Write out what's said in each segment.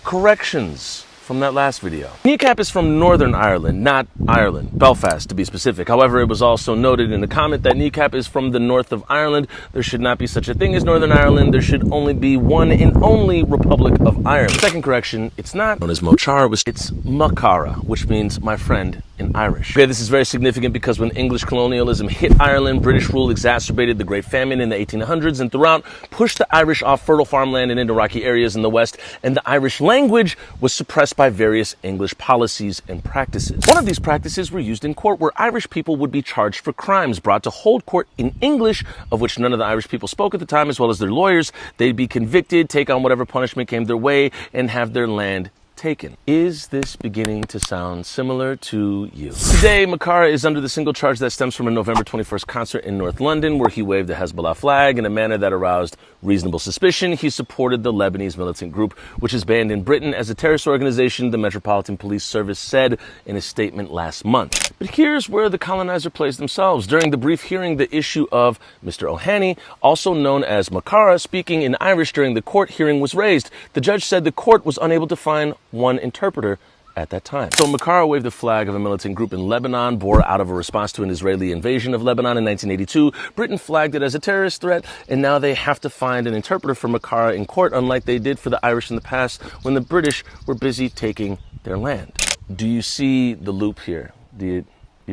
corrections from that last video. Kneecap is from Northern Ireland, not Ireland, Belfast to be specific. However, it was also noted in the comment that Kneecap is from the north of Ireland. There should not be such a thing as Northern Ireland. There should only be one and only Republic of Ireland. Second correction, it's not known as Mochara, it's Makara, which means my friend in Irish. Okay, this is very significant because when English colonialism hit Ireland, British rule exacerbated the Great Famine in the 1800s and throughout pushed the Irish off fertile farmland and into rocky areas in the West, and the Irish language was suppressed by various English policies and practices. One of these practices were used in court where Irish people would be charged for crimes brought to hold court in English, of which none of the Irish people spoke at the time, as well as their lawyers. They'd be convicted, take on whatever punishment came their way, and have their land taken. Is this beginning to sound similar to you? Today, Makara is under the single charge that stems from a November 21st concert in North London where he waved the Hezbollah flag in a manner that aroused reasonable suspicion. He supported the Lebanese militant group, which is banned in Britain as a terrorist organization, the Metropolitan Police Service said in a statement last month. But here's where the colonizer plays themselves. During the brief hearing, the issue of Mr. O'Haney, also known as Makara, speaking in Irish during the court hearing was raised. The judge said the court was unable to find one interpreter at that time. So Makara waved the flag of a militant group in Lebanon, bore out of a response to an Israeli invasion of Lebanon in 1982. Britain flagged it as a terrorist threat, and now they have to find an interpreter for Makara in court, unlike they did for the Irish in the past when the British were busy taking their land. Do you see the loop here? You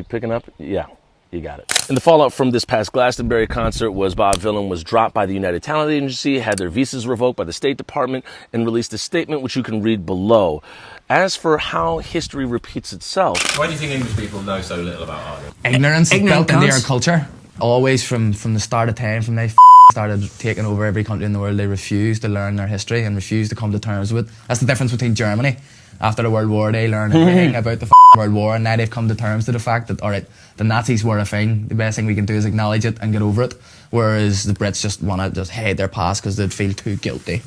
picking up? Yeah. You got it. And the fallout from this past Glastonbury concert was Bob Vylan was dropped by the United Talent Agency, had their visas revoked by the State Department, and released a statement which you can read below. As for how history repeats itself... Why do you think English people know so little about art? Ignorance is built into our culture. Always from the start of time, from they started taking over every country in the world, they refused to learn their history and refused to come to terms with it. That's the difference between Germany. After the World War, they learned everything about the World War, and now they've come to terms to the fact that, alright, the Nazis were a thing, the best thing we can do is acknowledge it and get over it, whereas the Brits just want to just hide their past because they'd feel too guilty.